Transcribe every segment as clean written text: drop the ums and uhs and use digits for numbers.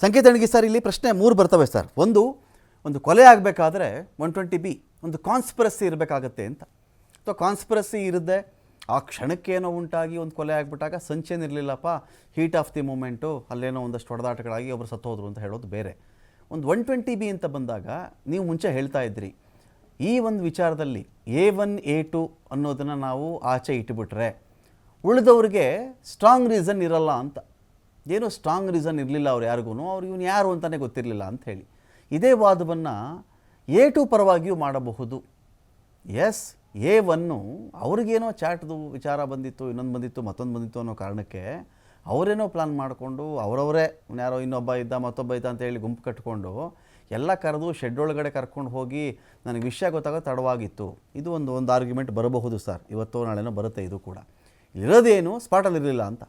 ಸಂಕೇತ ಅಣಗಿ ಸರ್, ಇಲ್ಲಿ ಪ್ರಶ್ನೆ 3 ಬರ್ತವೆ ಸರ್. ಒಂದು ಕೊಲೆ ಆಗಬೇಕಾದ್ರೆ 120B ಒಂದು ಕಾನ್ಸ್ಪಿರಸಿ ಇರಬೇಕಾಗತ್ತೆ ಅಂತ. ಅಥವಾ ಕಾನ್ಸ್ಪಿರಸಿ ಇರದೆ ಆ ಕ್ಷಣಕ್ಕೇನೋ ಉಂಟಾಗಿ ಒಂದು ಕೊಲೆ ಆಗಿಬಿಟ್ಟಾಗ ಸಂಚೇನಿರಲಿಲ್ಲಪ್ಪ, ಹೀಟ್ ಆಫ್ ದಿ ಮೂಮೆಂಟು, ಅಲ್ಲೇನೋ ಒಂದಷ್ಟು ಹೊಡೆದಾಟಗಳಾಗಿ ಒಬ್ಬರು ಸತ್ತೋದ್ರು ಅಂತ ಹೇಳೋದು ಬೇರೆ. ಒಂದು 120B ಅಂತ ಬಂದಾಗ ನೀವು ಮುಂಚೆ ಹೇಳ್ತಾ ಇದ್ರಿ, ಈ ಒಂದು ವಿಚಾರದಲ್ಲಿ A1 A2 ಅನ್ನೋದನ್ನು ನಾವು ಆಚೆ ಇಟ್ಟುಬಿಟ್ರೆ ಉಳಿದವ್ರಿಗೆ ಸ್ಟ್ರಾಂಗ್ ರೀಸನ್ ಇರಲ್ಲ ಅಂತ. ಏನೋ ಸ್ಟ್ರಾಂಗ್ ರೀಸನ್ ಇರಲಿಲ್ಲ ಅವ್ರು ಯಾರಿಗೂ, ಅವ್ರು ಇವನು ಯಾರು ಅಂತಲೇ ಗೊತ್ತಿರಲಿಲ್ಲ ಅಂತ ಹೇಳಿ ಇದೇ ವಾದವನ್ನು A2 ಪರವಾಗಿಯೂ ಮಾಡಬಹುದು. ಎಸ್, A1 ಅವ್ರಿಗೇನೋ ಚಾಟ್ದು ವಿಚಾರ ಬಂದಿತ್ತು, ಇನ್ನೊಂದು ಬಂದಿತ್ತು, ಮತ್ತೊಂದು ಬಂದಿತ್ತು ಅನ್ನೋ ಕಾರಣಕ್ಕೆ ಅವರೇನೋ ಪ್ಲ್ಯಾನ್ ಮಾಡಿಕೊಂಡು ಅವರವರೇ ಯಾರೋ ಇನ್ನೊಬ್ಬ ಇದ್ದ ಮತ್ತೊಬ್ಬ ಇದ್ದ ಅಂತ ಹೇಳಿ ಗುಂಪು ಕಟ್ಕೊಂಡು ಎಲ್ಲ ಕರೆದು ಶೆಡ್ ಒಳಗಡೆ ಕರ್ಕೊಂಡು ಹೋಗಿ ನನಗೆ ವಿಷಯ ಗೊತ್ತಾಗೋ ತಡವಾಗಿತ್ತು. ಇದು ಒಂದು ಆರ್ಗ್ಯುಮೆಂಟ್ ಬರಬಹುದು ಸರ್, ಇವತ್ತೋ ನಾಳೆನೋ ಬರುತ್ತೆ. ಇದು ಕೂಡ ಇರೋದೇನು ಸ್ಪಾಟಲ್ಲಿ ಇರಲಿಲ್ಲ ಅಂತ.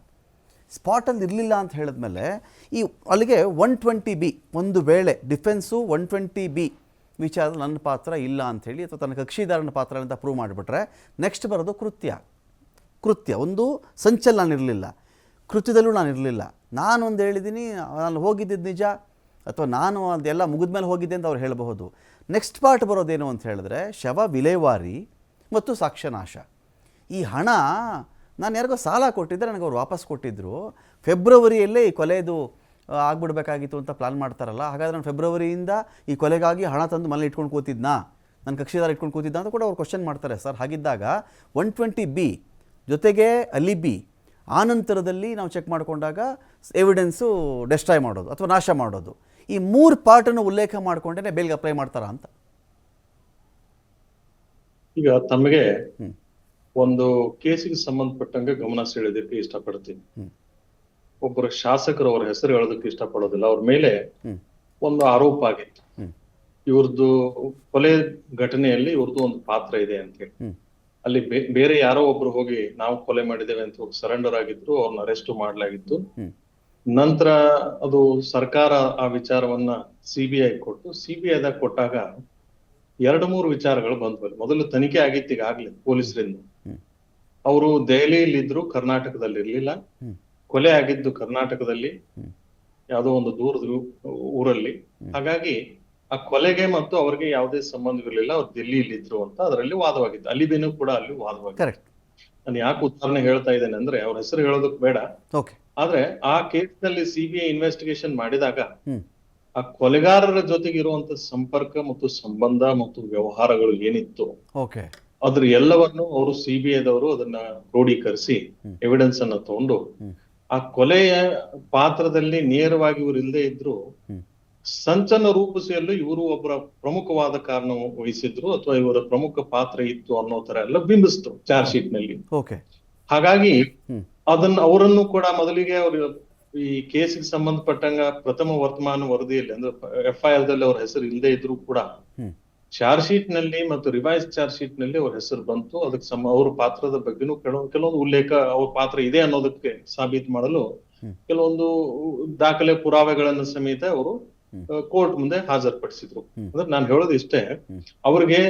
ಸ್ಪಾಟಲ್ಲಿ ಇರಲಿಲ್ಲ ಅಂತ ಹೇಳಿದ್ಮೇಲೆ ಈ ಅಲ್ಲಿಗೆ 120B, ಒಂದು ವೇಳೆ ಡಿಫೆನ್ಸು 120B ವಿಚಾರದಲ್ಲಿ ನನ್ನ ಪಾತ್ರ ಇಲ್ಲ ಅಂಥೇಳಿ ಅಥವಾ ತನ್ನ ಕಕ್ಷಿದಾರನ ಪಾತ್ರ ಅಂತ ಪ್ರೂವ್ ಮಾಡಿಬಿಟ್ರೆ ನೆಕ್ಸ್ಟ್ ಬರೋದು ಕೃತ್ಯ. ಒಂದು ಸಂಚಲ್ಲಿ ನಾನಿರಲಿಲ್ಲ, ಕೃತ್ಯದಲ್ಲೂ ನಾನಿರಲಿಲ್ಲ, ನಾನೊಂದು ಹೇಳಿದ್ದೀನಿ, ನಾನು ಹೋಗಿದ್ದಿದ್ದು ನಿಜ, ಅಥವಾ ನಾನು ಅದೆಲ್ಲ ಮುಗಿದ ಮೇಲೆ ಹೋಗಿದ್ದೆ ಅಂತ ಅವ್ರು ಹೇಳಬಹುದು. ನೆಕ್ಸ್ಟ್ ಪಾರ್ಟ್ ಬರೋದೇನು ಅಂತ ಹೇಳಿದ್ರೆ ಶವ ವಿಲೇವಾರಿ ಮತ್ತು ಸಾಕ್ಷ್ಯನಾಶ. ಈ ಹಣ ನಾನು ಯಾರಿಗೋ ಸಾಲ ಕೊಟ್ಟಿದ್ದರೆ ನನಗೆ ಅವ್ರು ವಾಪಸ್ ಕೊಟ್ಟಿದ್ದರು. ಫೆಬ್ರವರಿಯಲ್ಲೇ ಈ ಕೊಲೆದು ಆಗ್ಬಿಡ್ಬೇಕಾಗಿತ್ತು ಅಂತ ಪ್ಲ್ಯಾನ್ ಮಾಡ್ತಾರಲ್ಲ, ಹಾಗಾದರೆ ನಾನು ಫೆಬ್ರವರಿಯಿಂದ ಈ ಕೊಲೆಗಾಗಿ ಹಣ ತಂದು ಮನೇಲಿ ಇಟ್ಕೊಂಡು ಕೂತಿದ್ನಾ, ನನ್ನ ಕಕ್ಷಿದಾರ ಇಟ್ಕೊಂಡು ಕೂತಿದ್ದ ಅಂತ ಕೂಡ ಅವ್ರು ಕ್ವಶನ್ ಮಾಡ್ತಾರೆ ಸರ್. ಹಾಗಿದ್ದಾಗ 120B ಜೊತೆಗೆ ಅಲಿಬಿ ಆನಂತರದಲ್ಲಿ ನಾವು ಚೆಕ್ ಮಾಡಿಕೊಂಡಾಗ ಎವಿಡೆನ್ಸು ಡೆಸ್ಟ್ರಾಯ್ ಮಾಡೋದು ಅಥವಾ ನಾಶ ಮಾಡೋದು, ಈ 3 ಪಾರ್ಟನ್ನು ಉಲ್ಲೇಖ ಮಾಡಿಕೊಂಡೇ ಬೇಲ್ಗೆ ಅಪ್ಲೈ ಮಾಡ್ತಾರಾ ಅಂತ. ಈಗ ತಮಗೆ ಒಂದು ಕೇಸಿಗೆ ಸಂಬಂಧಪಟ್ಟಂಗೆ ಗಮನ ಸೆಳೆಯೋದಕ್ಕೆ ಇಷ್ಟಪಡ್ತೀನಿ. ಒಬ್ಬರು ಶಾಸಕರು ಅವರ ಹೆಸರು ಹೇಳೋದಕ್ಕೆ ಇಷ್ಟಪಡೋದಿಲ್ಲ. ಅವ್ರ ಮೇಲೆ ಒಂದು ಆರೋಪ ಆಗಿತ್ತು, ಇವ್ರದ್ದು ಕೊಲೆ ಘಟನೆಯಲ್ಲಿ ಇವ್ರದ್ದು ಒಂದು ಪಾತ್ರ ಇದೆ ಅಂತ ಹೇಳಿ. ಅಲ್ಲಿ ಬೇರೆ ಯಾರೋ ಒಬ್ರು ಹೋಗಿ ನಾವು ಕೊಲೆ ಮಾಡಿದ್ದೇವೆ ಅಂತ ಹೋಗಿ ಸರೆಂಡರ್ ಆಗಿದ್ರು, ಅವ್ರನ್ನ ಅರೆಸ್ಟ್ ಮಾಡಲಾಗಿತ್ತು. ನಂತರ ಅದು ಸರ್ಕಾರ ಆ ವಿಚಾರವನ್ನ CBI ಕೊಟ್ಟು, CBIದಾಗ ಕೊಟ್ಟಾಗ 2-3 ವಿಚಾರಗಳು ಬಂದ್ವು. ಮೊದಲು ತನಿಖೆ ಆಗಿತ್ತು ಈಗಾಗ್ಲೇ ಪೊಲೀಸರಿಂದ. ಅವರು ದೆಹಲಿಯಲ್ಲಿ ಇದ್ರು, ಕರ್ನಾಟಕದಲ್ಲಿ ಇರ್ಲಿಲ್ಲ. ಕೊಲೆ ಆಗಿದ್ದು ಕರ್ನಾಟಕದಲ್ಲಿ ಯಾವುದೋ ಒಂದು ದೂರದ ಊರಲ್ಲಿ. ಹಾಗಾಗಿ ಆ ಕೊಲೆಗೆ ಮತ್ತು ಅವ್ರಿಗೆ ಯಾವುದೇ ಸಂಬಂಧವಿರಲಿಲ್ಲ, ಅವ್ರು ದಿಲ್ಲಿಯಲ್ಲಿ ಇದ್ರು ಅಂತ ಅದರಲ್ಲಿ ವಾದವಾಗಿತ್ತು. ಅಲಿಬಿನೂ ಕೂಡ ಅಲ್ಲಿ ವಾದವಾಗಿತ್ತು. ನಾನು ಯಾಕೆ ಉದಾಹರಣೆ ಹೇಳ್ತಾ ಇದ್ದೇನೆ ಅಂದ್ರೆ ಅವ್ರ ಹೆಸರು ಹೇಳೋದಕ್ಕೆ ಬೇಡ, ಆದ್ರೆ ಆ ಕೇಸ್ ನಲ್ಲಿ CBI ಇನ್ವೆಸ್ಟಿಗೇಷನ್ ಮಾಡಿದಾಗ ಆ ಕೊಲೆಗಾರರ ಜೊತೆಗೆ ಇರುವಂತ ಸಂಪರ್ಕ ಮತ್ತು ಸಂಬಂಧ ಮತ್ತು ವ್ಯವಹಾರಗಳು ಏನಿತ್ತು ಅದ್ರ ಎಲ್ಲವನ್ನು ಅವರು CBIದವರು ಅದನ್ನ ಕ್ರೋಢೀಕರಿಸಿ ಎವಿಡೆನ್ಸ್ ಅನ್ನ ತಗೊಂಡು ಆ ಕೊಲೆಯ ಪಾತ್ರದಲ್ಲಿ ನೇರವಾಗಿ ಇವರು ಇಲ್ಲದೆ ಇದ್ರು ಸಂಚನ ರೂಪಿಸಲು ಇವರು ಒಬ್ಬರ ಪ್ರಮುಖವಾದ ಕಾರಣ ವಹಿಸಿದ್ರು ಅಥವಾ ಇವರ ಪ್ರಮುಖ ಪಾತ್ರ ಇತ್ತು ಅನ್ನೋ ತರ ಎಲ್ಲ ಬಿಂಬಿಸ್ತು ಚಾರ್ಜ್ ಶೀಟ್ ನಲ್ಲಿ. ಹಾಗಾಗಿ ಅವರನ್ನು ಕೂಡ ಮೊದಲಿಗೆ ಅವರು ಈ ಕೇಸಿಗೆ ಸಂಬಂಧಪಟ್ಟಂಗ ಪ್ರಥಮ ವರ್ತಮಾನ ವರದಿಯಲ್ಲಿ ಅಂದ್ರೆ FIR ದಲ್ಲಿ ಅವ್ರ ಹೆಸರು ಇಲ್ಲದೆ ಇದ್ರು ಕೂಡ ಚಾರ್ಜ್ ಶೀಟ್ ನಲ್ಲಿ ಮತ್ತು ರಿವೈಸ್ ಚಾರ್ಜ್ ಶೀಟ್ ನಲ್ಲಿ ಅವ್ರ ಹೆಸರು ಬಂತು. ಅದಕ್ಕೆ ಅವ್ರ ಪಾತ್ರದ ಬಗ್ಗೆನೂ ಕೆಲವೊಂದು ಉಲ್ಲೇಖ, ಅವ್ರ ಪಾತ್ರ ಇದೆ ಅನ್ನೋದಕ್ಕೆ ಸಾಬೀತು ಮಾಡಲು ಕೆಲವೊಂದು ದಾಖಲೆ ಪುರಾವೆಗಳನ್ನು ಸಮೇತ ಅವರು ಕೋರ್ಟ್ ಮುಂದೆ ಹಾಜರುಪಡಿಸಿದ್ರು. ಅಂದ್ರೆ ನಾನು ಹೇಳೋದು ಇಷ್ಟೇ, ಅವ್ರಿಗೆ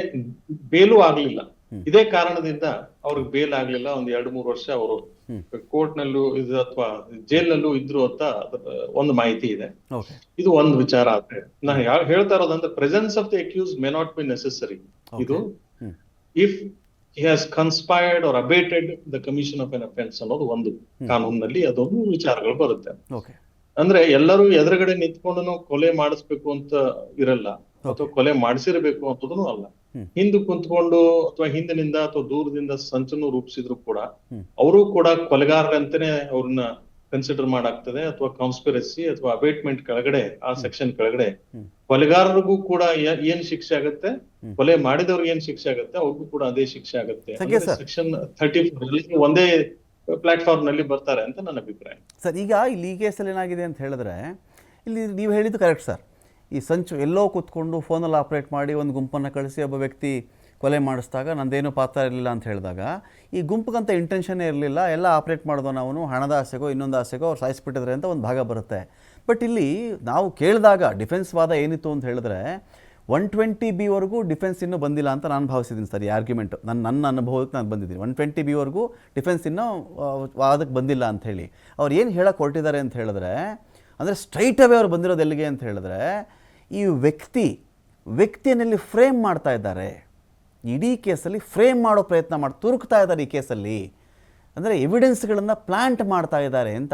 ಬೇಲು ಆಗ್ಲಿಲ್ಲ. ಇದೇ ಕಾರಣದಿಂದ ಅವ್ರಿಗೆ ಬೇಲ್ ಆಗ್ಲಿಲ್ಲ. ಒಂದ್ 2-3 ವರ್ಷ ಅವರು ಕೋರ್ಟ್ ನಲ್ಲೂ ಇದು ಅಥವಾ ಜೈಲ್ನಲ್ಲೂ ಇದ್ರು ಅಂತ ಒಂದು ಮಾಹಿತಿ ಇದೆ. ಇದು ಒಂದು ವಿಚಾರ. ಆದ್ರೆ ನಾನು ಹೇಳ್ತಾ ಇರೋದಂದ್ರೆ presence of the accused may not be necessary. ಇದು if he has conspired or abated the commission of an offense ಅನ್ನೋದು ಒಂದು ಕಾನೂನಿನಲ್ಲಿ ಅದೊಂದು ವಿಚಾರಗಳು ಬರುತ್ತೆ. ಅಂದ್ರೆ ಎಲ್ಲರೂ ಎದುರುಗಡೆ ನಿಂತ್ಕೊಂಡು ಕೊಲೆ ಮಾಡಿಸ್ಬೇಕು ಅಂತ ಇರಲ್ಲ, ಅಥವಾ ಕೊಲೆ ಮಾಡಿಸಿರ್ಬೇಕು ಅಂತದೂ ಅಲ್ಲ. ಹಿಂದೆ ಕುಂತ್ಕೊಂಡು ಅಥವಾ ಹಿಂದಿನಿಂದ ಅಥವಾ ದೂರದಿಂದ ಸಂಚನ್ನು ರೂಪಿಸಿದ್ರು ಕೂಡ ಅವರು ಕೂಡ ಕೊಲೆಗಾರರಂತಾನೆ ಅವ್ರನ್ನ ಕನ್ಸಿಡರ್ ಮಾಡಾಗ್ತದೆ. ಅಥವಾ ಕಾನ್ಸ್ಪಿರಸಿ ಅಥವಾ ಅಬೇಟ್ಮೆಂಟ್ ಕೆಳಗಡೆ ಆ ಸೆಕ್ಷನ್ ಕೆಳಗಡೆ ಕೊಲೆಗಾರರಿಗೂ ಕೂಡ ಏನ್ ಶಿಕ್ಷೆ ಆಗುತ್ತೆ, ಕೊಲೆ ಮಾಡಿದವ್ರಿಗೆ ಏನ್ ಶಿಕ್ಷೆ ಆಗುತ್ತೆ, ಅವ್ರಿಗೂ ಕೂಡ ಅದೇ ಶಿಕ್ಷೆ ಆಗುತ್ತೆ. ಸೆಕ್ಷನ್ 34 ಒಂದೇ ಪ್ಲಾಟ್ಫಾರ್ಮ್ ನಲ್ಲಿ ಬರ್ತಾರೆ ಅಂತ ನನ್ನ ಅಭಿಪ್ರಾಯ ಸರ್. ಈಗ ಇಲ್ಲಿ ಈ ಕೇಸಲ್ಲಿ ಏನಾಗಿದೆ ಅಂತ ಹೇಳಿದ್ರೆ, ಇಲ್ಲಿ ನೀವು ಹೇಳಿದ್ದು ಕರೆಕ್ಟ್ ಸರ್. ಈ ಸಂಚು ಎಲ್ಲೋ ಕೂತ್ಕೊಂಡು ಫೋನಲ್ಲಿ ಆಪ್ರೇಟ್ ಮಾಡಿ ಒಂದು ಗುಂಪನ್ನು ಕಳಿಸಿ ಒಬ್ಬ ವ್ಯಕ್ತಿ ಕೊಲೆ ಮಾಡಿಸಿದಾಗ ನಂದೇನೂ ಪಾತ್ರ ಇರಲಿಲ್ಲ ಅಂತ ಹೇಳಿದಾಗ ಈ ಗುಂಪಿಗಂತ ಇಂಟೆನ್ಷನ್ನೇ ಇರಲಿಲ್ಲ, ಎಲ್ಲ ಆಪ್ರೇಟ್ ಮಾಡಿದವನು ಅವನು ಹಣದ ಆಸೆಗೋ ಇನ್ನೊಂದು ಆಸೆಗೋ ಅವ್ರು ಸಾಯಿಸ್ಬಿಟ್ಟಿದ್ರೆ ಅಂತ ಒಂದು ಭಾಗ ಬರುತ್ತೆ. ಬಟ್ ಇಲ್ಲಿ ನಾವು ಕೇಳಿದಾಗ ಡಿಫೆನ್ಸ್ ವಾದ ಏನಿತ್ತು ಅಂತ ಹೇಳಿದ್ರೆ 120B ಡಿಫೆನ್ಸ್ ಇನ್ನೂ ಬಂದಿಲ್ಲ ಅಂತ ನಾನು ಭಾವಿಸಿದ್ದೀನಿ ಸರ್. ಈ ಆರ್ಗ್ಯುಮೆಂಟು ನನ್ನ ಅನುಭವಕ್ಕೆ ನಾನು ಬಂದಿದ್ದೀನಿ. 120B ಡಿಫೆನ್ಸ್ ಇನ್ನೂ ವಾದಕ್ಕೆ ಬಂದಿಲ್ಲ ಅಂಥೇಳಿ ಅವ್ರು ಏನು ಹೇಳಕ್ಕೆ ಹೊರಟಿದ್ದಾರೆ ಅಂತ ಹೇಳಿದ್ರೆ, ಅಂದರೆ ಸ್ಟ್ರೈಟ್ ಅವೇ ಅವ್ರು ಬಂದಿರೋದು ಎಲ್ಲಿಗೆ ಅಂತ ಹೇಳಿದ್ರೆ ಈ ವ್ಯಕ್ತಿಯಲ್ಲಿ ಫ್ರೇಮ್ ಮಾಡ್ತಾ ಇದ್ದಾರೆ. ಇಡೀ ಕೇಸಲ್ಲಿ ಫ್ರೇಮ್ ಮಾಡೋ ಪ್ರಯತ್ನ ಮಾಡಿ ತುರುಕ್ತಾ ಇದ್ದಾರೆ ಈ ಕೇಸಲ್ಲಿ. ಅಂದರೆ ಎವಿಡೆನ್ಸ್ಗಳನ್ನು ಪ್ಲ್ಯಾಂಟ್ ಮಾಡ್ತಾ ಇದ್ದಾರೆ ಅಂತ.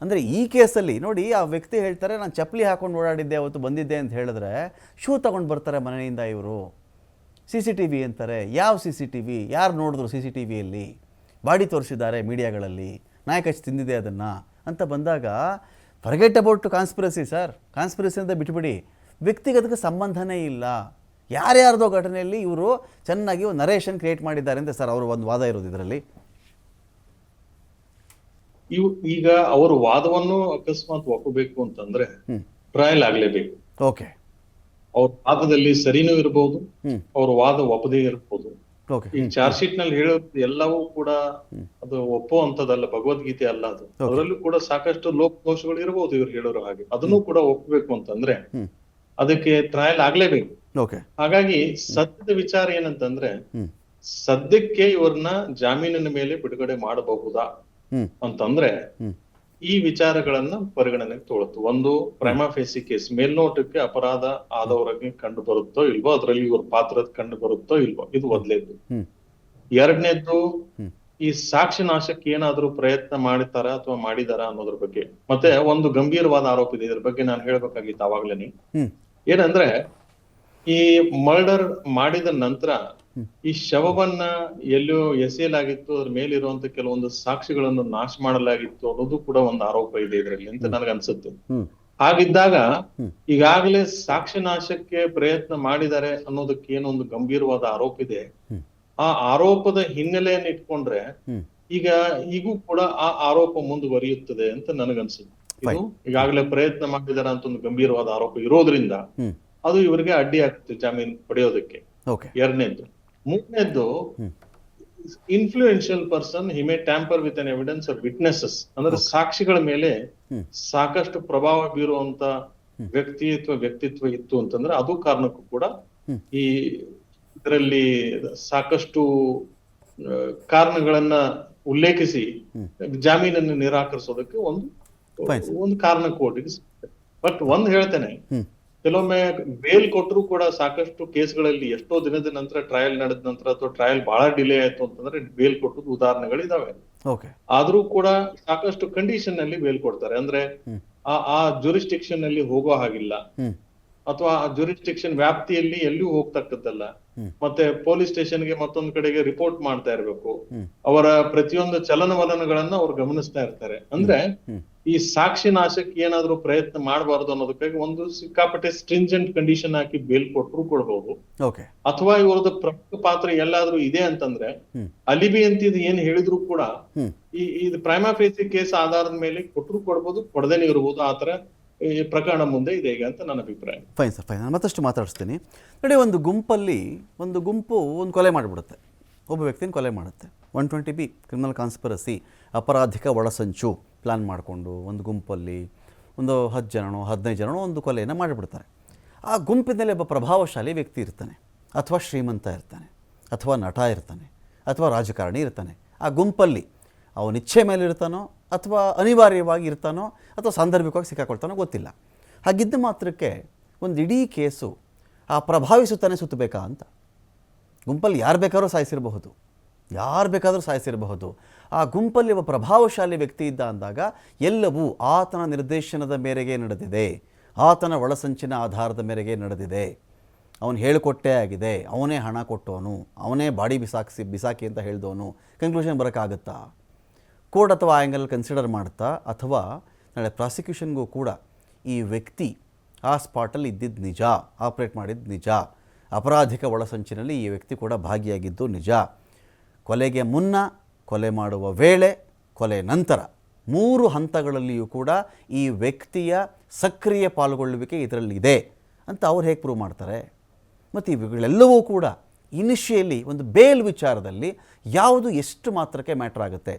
ಅಂದರೆ ಈ ಕೇಸಲ್ಲಿ ನೋಡಿ, ಆ ವ್ಯಕ್ತಿ ಹೇಳ್ತಾರೆ ನಾನು ಚಪ್ಪಲಿ ಹಾಕೊಂಡು ಓಡಾಡಿದ್ದೆ ಅವತ್ತು ಬಂದಿದ್ದೆ ಅಂತ ಹೇಳಿದ್ರೆ ಶೂ ತೊಗೊಂಡು ಬರ್ತಾರೆ ಮನೆಯಿಂದ ಇವರು. CCTV ಅಂತಾರೆ. ಯಾವ CCTV? ಯಾರು ನೋಡಿದ್ರು CCTVಯಲ್ಲಿ? ಬಾಡಿ ತೋರಿಸಿದ್ದಾರೆ ಮೀಡಿಯಾಗಳಲ್ಲಿ, ನಾಯಿ ಕಚ್ಚಿ ತಿಂದಿದೆ ಅದನ್ನು ಅಂತ ಬಂದಾಗ forget about conspiracy sir. Conspiracy ಅಂತ ಬಿಟ್ಬಿಡಿ, ವ್ಯಕ್ತಿಗತಕ್ಕೆ ಸಂಬಂಧನೇ ಇಲ್ಲ. ಯಾರ್ಯಾರ್ದೋ ಘಟನೆಯಲ್ಲಿ ಇವರು ಚೆನ್ನಾಗಿ ಒಂದು ನರೇಷನ್ ಕ್ರಿಯೇಟ್ ಮಾಡಿದ್ದಾರೆ ಅಂತ ಸರ್ ಅವರು ಒಂದು ವಾದ ಇರೋದು ಇದರಲ್ಲಿ. ಈಗ ಅವರು ವಾದವನ್ನು ಅಕಸ್ಮಾತ್ ಒಪ್ಪಬೇಕು ಅಂತಂದ್ರೆ ಟ್ರಯಲ್ ಆಗ್ಲೇಬೇಕು. ಓಕೆ, ಅವ್ರ ವಾದದಲ್ಲಿ ಸರಿನೂ ಇರಬಹುದು, ಅವ್ರ ವಾದ ಒಪ್ಪದೇ ಇರಬಹುದು. ಈ ಚಾರ್ಜ್ ಶೀಟ್ ನಲ್ಲಿ ಹೇಳೋದು ಎಲ್ಲವೂ ಕೂಡ ಅದು ಒಪ್ಪುವಂತದಲ್ಲ, ಭಗವದ್ಗೀತೆ ಅಲ್ಲ ಅದು. ಅದರಲ್ಲೂ ಕೂಡ ಸಾಕಷ್ಟು ಲೋಪದೋಷಗಳು ಇರಬಹುದು ಇವ್ರು ಹೇಳೋರು ಹಾಗೆ. ಅದನ್ನು ಕೂಡ ಒಪ್ಪಬೇಕು ಅಂತಂದ್ರೆ ಅದಕ್ಕೆ ಟ್ರಯಲ್ ಆಗ್ಲೇಬೇಕು. ಹಾಗಾಗಿ ಸದ್ಯದ ವಿಚಾರ ಏನಂತಂದ್ರೆ ಸದ್ಯಕ್ಕೆ ಇವ್ರನ್ನ ಜಾಮೀನಿನ ಮೇಲೆ ಬಿಡುಗಡೆ ಮಾಡಬಹುದಾ ಅಂತಂದ್ರೆ ಈ ವಿಚಾರಗಳನ್ನ ಪರಿಗಣನೆಗೆ ತೊಗೊಳುತ್ತೆ. ಒಂದು, ಪ್ರೈಮಾ ಫೇಸಿ ಕೇಸ್, ಮೇಲ್ನೋಟಕ್ಕೆ ಅಪರಾಧ ಆದವರಿಗೆ ಕಂಡು ಬರುತ್ತೋ ಇಲ್ವೋ, ಅದರಲ್ಲಿ ಇವ್ರ ಪಾತ್ರ ಕಂಡು ಬರುತ್ತೋ ಇಲ್ವೋ, ಇದು ಮೊದಲೇದ್ದು. ಎರಡನೇದ್ದು, ಈ ಸಾಕ್ಷಿ ನಾಶಕ್ಕೆ ಏನಾದ್ರೂ ಪ್ರಯತ್ನ ಮಾಡ್ತಾರ ಅಥವಾ ಮಾಡಿದಾರ ಅನ್ನೋದ್ರ ಬಗ್ಗೆ. ಮತ್ತೆ ಒಂದು ಗಂಭೀರವಾದ ಆರೋಪ ಇದೆ, ಇದ್ರ ಬಗ್ಗೆ ನಾನು ಹೇಳ್ಬೇಕಾಗಿತ್ತು ಆವಾಗ್ಲೇನೆ. ಏನಂದ್ರೆ ಈ ಮರ್ಡರ್ ಮಾಡಿದ ನಂತರ ಈ ಶವವನ್ನ ಎಲ್ಲೋ ಎಸೆಯಲಾಗಿತ್ತು, ಅದ್ರ ಮೇಲಿರುವಂತ ಕೆಲವೊಂದು ಸಾಕ್ಷಿಗಳನ್ನು ನಾಶ ಮಾಡಲಾಗಿತ್ತು ಅನ್ನೋದು ಕೂಡ ಒಂದು ಆರೋಪ ಇದೆ ಇದರಲ್ಲಿ ಅಂತ ನನಗನ್ಸುತ್ತೆ. ಹಾಗಿದ್ದಾಗ ಈಗಾಗಲೇ ಸಾಕ್ಷಿ ನಾಶಕ್ಕೆ ಪ್ರಯತ್ನ ಮಾಡಿದ್ದಾರೆ ಅನ್ನೋದಕ್ಕೆ ಏನೊಂದು ಗಂಭೀರವಾದ ಆರೋಪ ಇದೆ. ಆ ಆರೋಪದ ಹಿನ್ನೆಲೆಯನ್ನು ಇಟ್ಕೊಂಡ್ರೆ ಈಗೂ ಕೂಡ ಆ ಆರೋಪ ಮುಂದುವರಿಯುತ್ತದೆ ಅಂತ ನನಗನ್ಸುತ್ತೆ. ಇದು ಈಗಾಗಲೇ ಪ್ರಯತ್ನ ಮಾಡಿದಾರ ಅಂತ ಒಂದು ಗಂಭೀರವಾದ ಆರೋಪ ಇರೋದ್ರಿಂದ ಅದು ಇವರಿಗೆ ಅಡ್ಡಿ ಆಗ್ತದೆ ಜಾಮೀನು ಪಡೆಯೋದಕ್ಕೆ. ಎರಡನೇದ್ದು. ಮೂರನೇದ್ದು, influential person he may tamper with an evidence of witnesses. ಅಂದ್ರೆ ಸಾಕ್ಷಿಗಳ ಮೇಲೆ ಸಾಕಷ್ಟು ಪ್ರಭಾವ ಬೀರುವಂತ ವ್ಯಕ್ತಿತ್ವ ಇತ್ತು ಅಂತಂದ್ರೆ ಅದು ಕಾರಣಕ್ಕೂ ಕೂಡ ಈ ಇದರಲ್ಲಿ ಸಾಕಷ್ಟು ಕಾರಣಗಳನ್ನ ಉಲ್ಲೇಖಿಸಿ ಜಾಮೀನನ್ನು ನಿರಾಕರಿಸೋದಕ್ಕೆ ಒಂದು ಕಾರಣ ಕೋರ್ಟಿಗೆ ಸಿಗುತ್ತೆ. ಬಟ್ ಒಂದ್ ಹೇಳ್ತೇನೆ, ಕೆಲವೊಮ್ಮೆ ಬೇಲ್ ಕೊಟ್ಟರು ಕೂಡ ಸಾಕಷ್ಟು ಕೇಸ್ಗಳಲ್ಲಿ ಎಷ್ಟೋ ದಿನದ ನಂತರ ಟ್ರಯಲ್ ನಡೆದ ನಂತರ ಅಥವಾ ಟ್ರಯಲ್ ಬಹಳ ಡಿಲೇ ಆಯ್ತು ಅಂತಂದ್ರೆ ಬೇಲ್ ಕೊಟ್ಟದ್ದು ಉದಾಹರಣೆಗಳಿದಾವೆ. ಆದ್ರೂ ಕೂಡ ಸಾಕಷ್ಟು ಕಂಡೀಷನ್ ನಲ್ಲಿ ಬೇಲ್ ಕೊಡ್ತಾರೆ. ಅಂದ್ರೆ ಆ ಜುರಿಸ್ಟಿಕ್ಷನ್ ನಲ್ಲಿ ಹೋಗೋ ಹಾಗಿಲ್ಲ, ಅಥವಾ ಆ ಜುರಿಸ್ಟಿಕ್ಷನ್ ವ್ಯಾಪ್ತಿಯಲ್ಲಿ ಎಲ್ಲೂ ಹೋಗ್ತಕ್ಕದ್ದಲ್ಲ. ಮತ್ತೆ ಪೊಲೀಸ್ ಸ್ಟೇಷನ್ಗೆ ಮತ್ತೊಂದ್ ಕಡೆಗೆ ರಿಪೋರ್ಟ್ ಮಾಡ್ತಾ ಇರ್ಬೇಕು. ಅವರ ಪ್ರತಿಯೊಂದು ಚಲನವಲನಗಳನ್ನ ಅವ್ರು ಗಮನಿಸ್ತಾ ಇರ್ತಾರೆ. ಅಂದ್ರೆ ಈ ಸಾಕ್ಷಿ ನಾಶಕ್ಕೆ ಏನಾದ್ರೂ ಪ್ರಯತ್ನ ಮಾಡಬಾರ್ದು ಅನ್ನೋದಕ್ಕಾಗಿ ಒಂದು ಸಿಕ್ಕಾಪಟ್ಟೆ ಸ್ಟ್ರಿಂಜೆಂಟ್ ಕಂಡೀಷನ್ ಹಾಕಿ ಬೇಲ್ ಕೊಟ್ಟರು ಕೊಡ್ಬಹುದು. ಅಥವಾ ಇವ್ರದ್ದು ಪ್ರಮುಖ ಪಾತ್ರ ಎಲ್ಲಾದ್ರೂ ಇದೆ ಅಂತಂದ್ರೆ ಅಲಿಬಿ ಅಂತ ಇದು ಏನ್ ಹೇಳಿದ್ರು ಕೂಡ ಇದು ಪ್ರೈಮಾ ಫೇಸಿ ಕೇಸ್ ಆಧಾರದ ಮೇಲೆ ಕೊಟ್ಟರು ಕೊಡ್ಬೋದು, ಕೊಡದೇನೆ ಇರ್ಬೋದು. ಆತರ ಈ ಪ್ರಕರಣ ಮುಂದೆ ಇದೆ ಈಗ ಅಂತ ನನ್ನ ಅಭಿಪ್ರಾಯ. Fine sir, fine. ನಾನು ಮತ್ತಷ್ಟು ಮಾತಾಡಿಸ್ತೀನಿ. ನೋಡಿ, ಒಂದು ಗುಂಪು ಒಂದು ಕೊಲೆ ಮಾಡಿಬಿಡುತ್ತೆ, ಒಬ್ಬ ವ್ಯಕ್ತಿನ ಕೊಲೆ ಮಾಡುತ್ತೆ. 120B ಕ್ರಿಮಿನಲ್ ಕಾನ್ಸ್ಪಿರಸಿ, ಅಪರಾಧಿಕ ಒಳಸಂಚು ಪ್ಲ್ಯಾನ್ ಮಾಡಿಕೊಂಡು ಒಂದು ಗುಂಪಲ್ಲಿ ಒಂದು 10 ಜನನೋ 15 ಜನನೋ ಒಂದು ಕೊಲೆಯನ್ನು ಮಾಡಿಬಿಡ್ತಾರೆ. ಆ ಗುಂಪಿನಲ್ಲಿ ಒಬ್ಬ ಪ್ರಭಾವಶಾಲಿ ವ್ಯಕ್ತಿ ಇರ್ತಾನೆ, ಅಥವಾ ಶ್ರೀಮಂತ ಇರ್ತಾನೆ, ಅಥವಾ ನಟ ಇರ್ತಾನೆ, ಅಥವಾ ರಾಜಕಾರಣಿ ಇರ್ತಾನೆ. ಆ ಗುಂಪಲ್ಲಿ ಅವನ ಇಚ್ಛೆ ಮೇಲೆ ಇರ್ತಾನೋ ಅಥವಾ ಅನಿವಾರ್ಯವಾಗಿ ಇರ್ತಾನೋ ಅಥವಾ ಸಾಂದರ್ಭಿಕವಾಗಿ ಸಿಕ್ಕಾಕೊಳ್ತಾನೋ ಗೊತ್ತಿಲ್ಲ. ಹಾಗಿದ್ದ ಮಾತ್ರಕ್ಕೆ ಒಂದು ಇಡೀ ಕೇಸು ಆ ಪ್ರಭಾವಿ ಸುತ್ತಾನೆ ಸುತ್ತಬೇಕಾ ಅಂತ. ಗುಂಪಲ್ಲಿ ಯಾರು ಬೇಕಾದ್ರೂ ಸಾಯಿಸಿರಬಹುದು. ಆ ಗುಂಪಲ್ಲಿ ಒಬ್ಬ ಪ್ರಭಾವಶಾಲಿ ವ್ಯಕ್ತಿ ಇದ್ದ ಅಂದಾಗ ಎಲ್ಲವೂ ಆತನ ನಿರ್ದೇಶನದ ಮೇರೆಗೆ ನಡೆದಿದೆ, ಆತನ ಒಳಸಂಚಿನ ಆಧಾರದ ಮೇರೆಗೆ ನಡೆದಿದೆ, ಅವನು ಹೇಳಿಕೊಟ್ಟೇ ಆಗಿದೆ, ಅವನೇ ಹಣ ಕೊಟ್ಟವನು, ಅವನೇ ಬಾಡಿ ಬಿಸಾಕಿ ಅಂತ ಹೇಳಿದವನು. ಕನ್ಕ್ಲೂಷನ್ ಬರೋಕ್ಕಾಗುತ್ತಾ? ಕೋರ್ಟ್ ಅಥವಾ ಆ್ಯಂಗಲ್ ಕನ್ಸಿಡರ್ ಮಾಡ್ತಾ, ಅಥವಾ ನಾಳೆ ಪ್ರಾಸಿಕ್ಯೂಷನ್ಗೂ ಕೂಡ ಈ ವ್ಯಕ್ತಿ ಆ ಸ್ಪಾಟಲ್ಲಿ ಇದ್ದಿದ್ದು ನಿಜ, ಆಪ್ರೇಟ್ ಮಾಡಿದ್ದು ನಿಜ, ಅಪರಾಧಿಕ ಒಳಸಂಚಿನಲ್ಲಿ ಈ ವ್ಯಕ್ತಿ ಕೂಡ ಭಾಗಿಯಾಗಿದ್ದು ನಿಜ, ಕೊಲೆಗೆ ಮುನ್ನ, ಕೊಲೆ ಮಾಡುವ ವೇಳೆ, ಕೊಲೆ ನಂತರ 3 ಹಂತಗಳಲ್ಲಿಯೂ ಕೂಡ ಈ ವ್ಯಕ್ತಿಯ ಸಕ್ರಿಯ ಪಾಲ್ಗೊಳ್ಳುವಿಕೆ ಇದರಲ್ಲಿದೆ ಅಂತ ಅವ್ರು ಹೇಗೆ ಪ್ರೂವ್ ಮಾಡ್ತಾರೆ? ಮತ್ತು ಇವುಗಳೆಲ್ಲವೂ ಕೂಡ ಇನಿಷಿಯಲಿ ಒಂದು ಬೇಲ್ ವಿಚಾರದಲ್ಲಿ ಯಾವುದು ಎಷ್ಟು ಮಾತ್ರಕ್ಕೆ ಮ್ಯಾಟ್ರ್ ಆಗುತ್ತೆ?